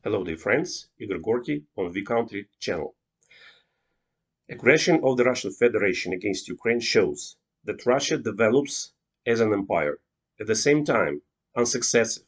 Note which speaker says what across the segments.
Speaker 1: Hello dear friends, Igor Gorky on the Country channel. Aggression of the Russian Federation against Ukraine shows that Russia develops as an empire. At the same time, unsuccesses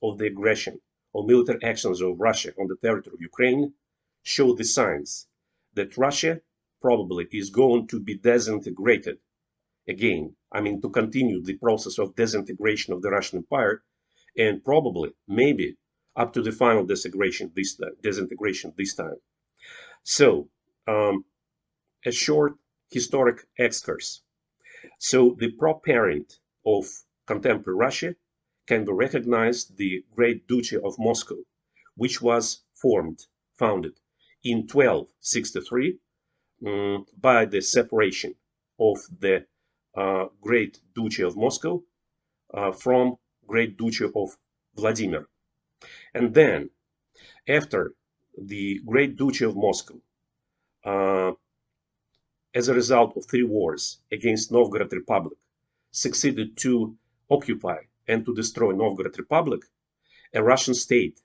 Speaker 1: of the aggression or military actions of Russia on the territory of Ukraine show the signs that Russia probably is going to be disintegrated again. To continue the process of disintegration of the Russian Empire, and probably, maybe, up to the final disintegration this time. So, a short historic excursus. So, the pro-parent of contemporary Russia can be recognized the Great Duchy of Moscow, which was founded in 1263 by the separation of the Great Duchy of Moscow from Great Duchy of Vladimir. And then, after the Great Duchy of Moscow, as a result of 3 wars against Novgorod Republic, succeeded to occupy and to destroy Novgorod Republic, a Russian state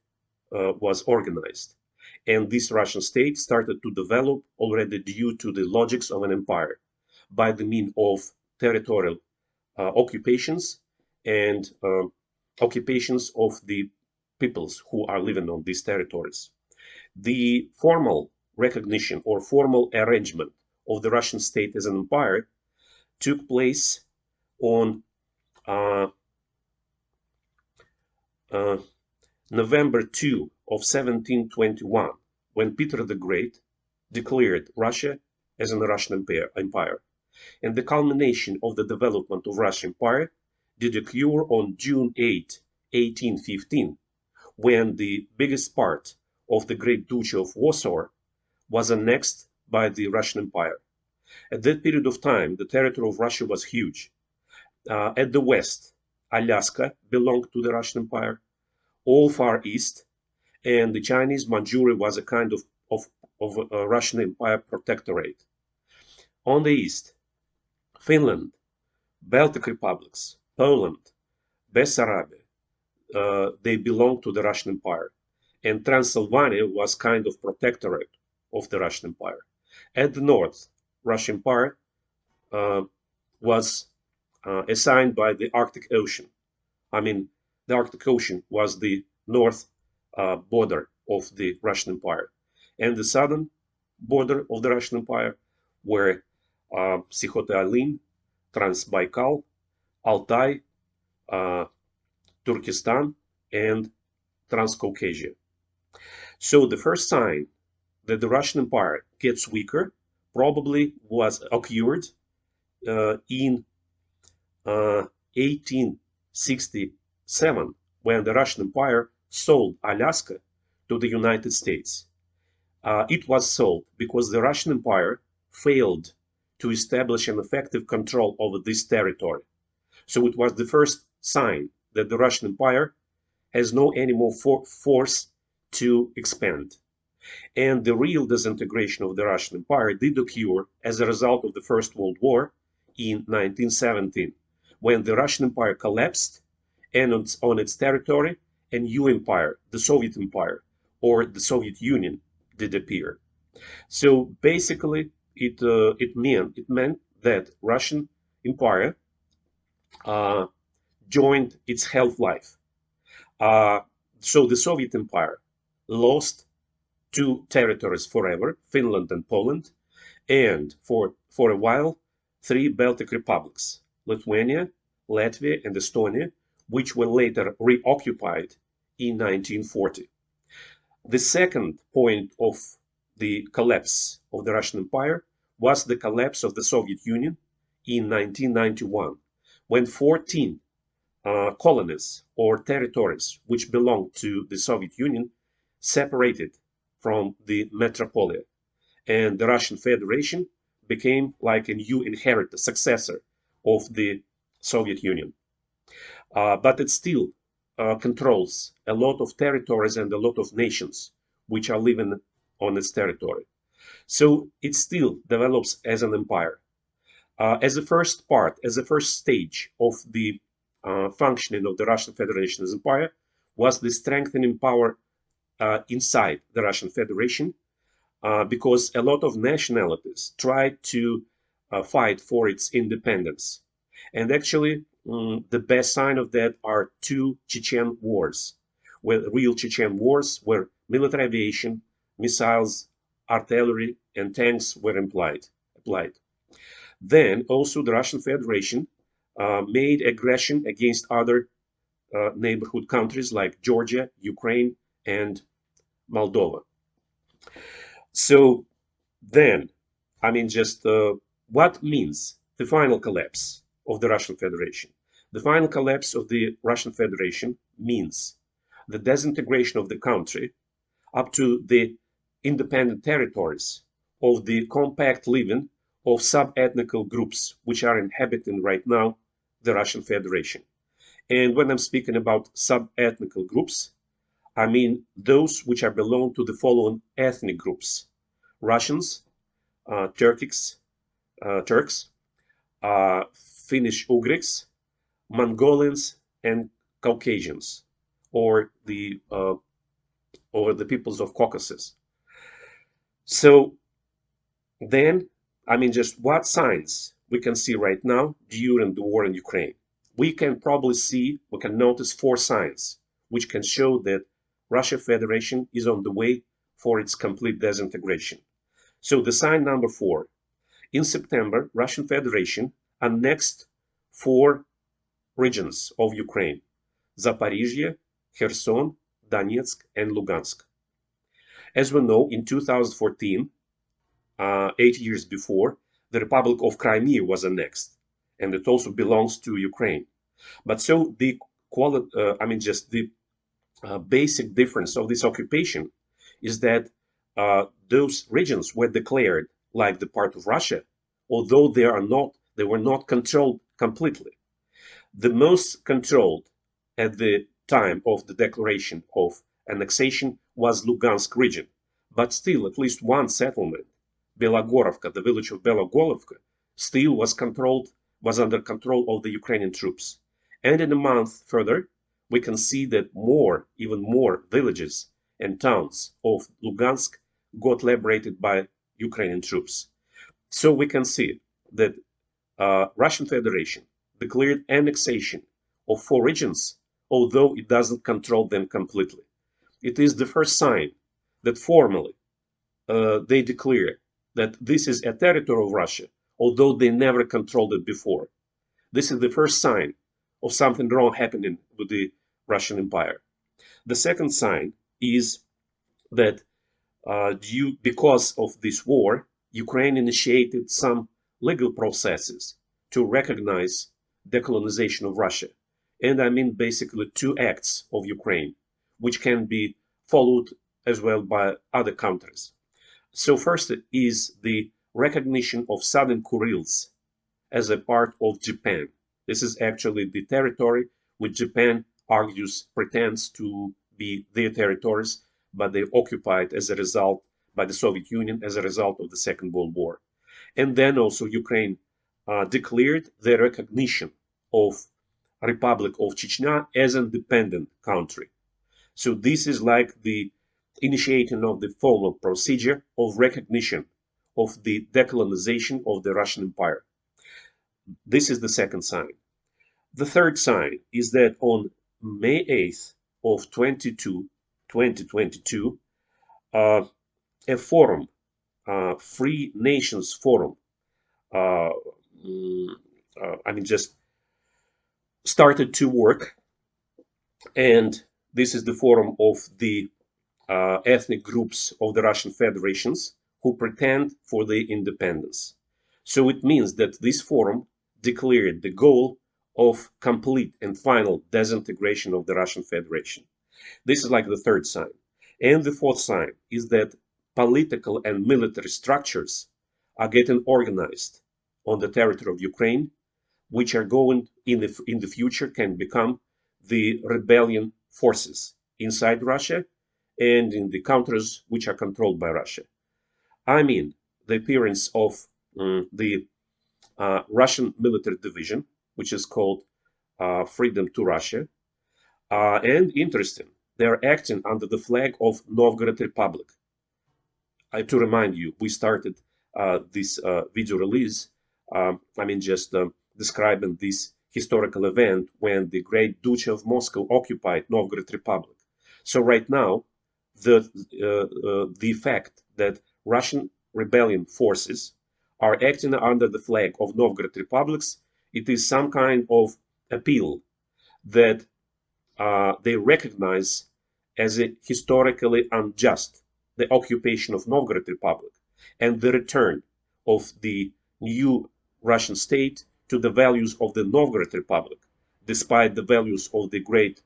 Speaker 1: was organized. And this Russian state started to develop already due to the logics of an empire by the means of territorial occupations and occupations of the peoples who are living on these territories. The formal recognition or formal arrangement of the Russian state as an empire took place on November 2 of 1721, when Peter the Great declared Russia as a Russian empire. And the culmination of the development of Russian Empire did occur on June 8, 1815, when the biggest part of the Great Duchy of Warsaw was annexed by the Russian Empire. At that period of time, the territory of Russia was huge. At the west, Alaska belonged to the Russian Empire, all Far East, and the Chinese Manchuria was a kind of Russian Empire protectorate. On the east, Finland, Baltic republics, Poland, Bessarabia, they belonged to the Russian Empire. And Transylvania was kind of protectorate of the Russian Empire. At the north, Russian Empire was assigned by the Arctic Ocean. The Arctic Ocean was the north border of the Russian Empire. And the southern border of the Russian Empire were Sikhote-Alin, Transbaikal, Altai, Turkestan, and Transcaucasia. So the first sign that the Russian Empire gets weaker probably occurred in 1867, when the Russian Empire sold Alaska to the United States. It was sold because the Russian Empire failed to establish an effective control over this territory. So it was the first sign that the Russian Empire has no any more force to expand. And the real disintegration of the Russian Empire did occur as a result of the First World War in 1917, when the Russian Empire collapsed and on its territory a new empire, the Soviet Empire, or the Soviet Union, did appear. So basically, it meant that Russian Empire joined its half-life. So the Soviet Empire lost 2 territories forever, Finland and Poland, and for a while, 3 Baltic republics, Lithuania, Latvia, and Estonia, which were later reoccupied in 1940. The second point of the collapse of the Russian Empire was the collapse of the Soviet Union in 1991, when 14 colonies or territories which belonged to the Soviet Union separated from the metropolia, and the Russian Federation became like a new inheritor, successor of the Soviet Union. But it still controls a lot of territories and a lot of nations which are living on its territory. So it still develops as an empire. As a first stage of the functioning of the Russian Federation as empire was the strengthening power inside the Russian Federation, because a lot of nationalities tried to fight for its independence. And actually, the best sign of that are two Chechen wars, where real Chechen wars, where military aviation, missiles, artillery, and tanks were applied. Then also the Russian Federation made aggression against other neighborhood countries like Georgia, Ukraine, and Moldova. So then, just what means the final collapse of the Russian Federation? The final collapse of the Russian Federation means the disintegration of the country up to the independent territories of the compact living of sub-ethnical groups which are inhabiting right now the Russian Federation. And when I'm speaking about sub-ethnical groups, I mean those which are belong to the following ethnic groups: Russians, Turks, Finnish Ugrics, Mongolians, and Caucasians, or the peoples of Caucasus. So then, just what signs we can see right now during the war in Ukraine? We can notice four signs which can show that Russia Federation is on the way for its complete disintegration. So the sign number 4: in September, Russian Federation annexed 4 regions of Ukraine: Zaporizhia, Kherson, Donetsk, and Lugansk. As we know, in 2014, 8 years before, the Republic of Crimea was annexed, and it also belongs to Ukraine. But so the basic difference of this occupation is that those regions were declared like the part of Russia, although they were not controlled completely. The most controlled at the time of the declaration of annexation was Lugansk region, but still at least one settlement, Belogorovka, the village of Belogorovka, still was under control of the Ukrainian troops. And in a month further, we can see that even more villages and towns of Lugansk got liberated by Ukrainian troops. So we can see that Russian Federation declared annexation of 4 regions, although it doesn't control them completely. It is the first sign that formally they declare that this is a territory of Russia, although they never controlled it before. This is the first sign of something wrong happening with the Russian Empire. The second sign is that because of this war, Ukraine initiated some legal processes to recognize decolonization of Russia. And I mean basically 2 acts of Ukraine, which can be followed as well by other countries. So first is the recognition of Southern Kurils as a part of Japan. This is actually the territory which Japan pretends to be their territories, but they occupied as a result by the Soviet Union as a result of the Second World War. And then also Ukraine declared the recognition of Republic of Chechnya as an independent country. So this is like the initiating of the formal procedure of recognition of the decolonization of the Russian Empire. This is the second sign. The third sign is that on May 8th of 2022, a forum, Free Nations Forum, just started to work, and this is the forum of the ethnic groups of the Russian Federations who pretend for the independence. So it means that this forum declared the goal of complete and final disintegration of the Russian Federation. This is like the third sign. And the fourth sign is that political and military structures are getting organized on the territory of Ukraine, which are going in the future can become the rebellion forces inside Russia and in the countries which are controlled by Russia. I mean, the appearance of the Russian military division, which is called Freedom to Russia. And interesting, they are acting under the flag of Novgorod Republic. To remind you, we started this video release, describing this historical event when the Great Duchy of Moscow occupied Novgorod Republic. So right now, the fact that Russian rebellion forces are acting under the flag of Novgorod republics, it is some kind of appeal that they recognize as a historically unjust the occupation of Novgorod Republic and the return of the new Russian state to the values of the Novgorod Republic, despite the values of the great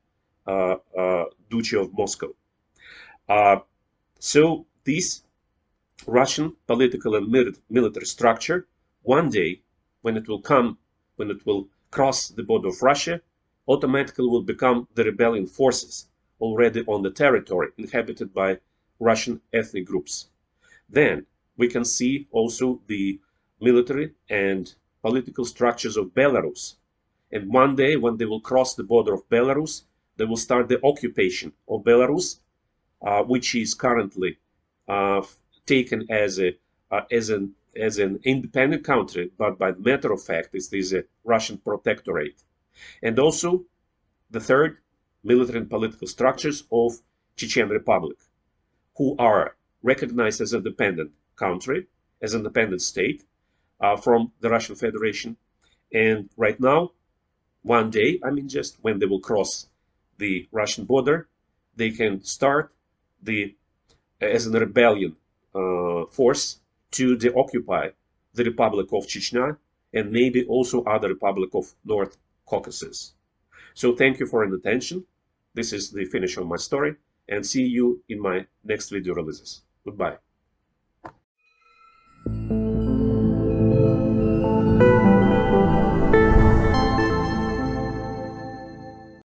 Speaker 1: Duchy of Moscow. So this Russian political and military structure, one day, when it will cross the border of Russia, automatically will become the rebellion forces already on the territory inhabited by Russian ethnic groups. Then we can see also the military and political structures of Belarus. And one day, when they will cross the border of Belarus, they will start the occupation of Belarus, which is currently taken as an independent country, but by matter of fact, it is a Russian protectorate. And also the third, military and political structures of Chechen Republic, who are recognized as independent country, as independent state from the Russian Federation. And right now, one day, just when they will cross the Russian border, they can start as a rebellion force to occupy the Republic of Chechnya and maybe also other Republic of North Caucasus. So thank you for your attention. This is the finish of my story, and see you in my next video releases. Goodbye.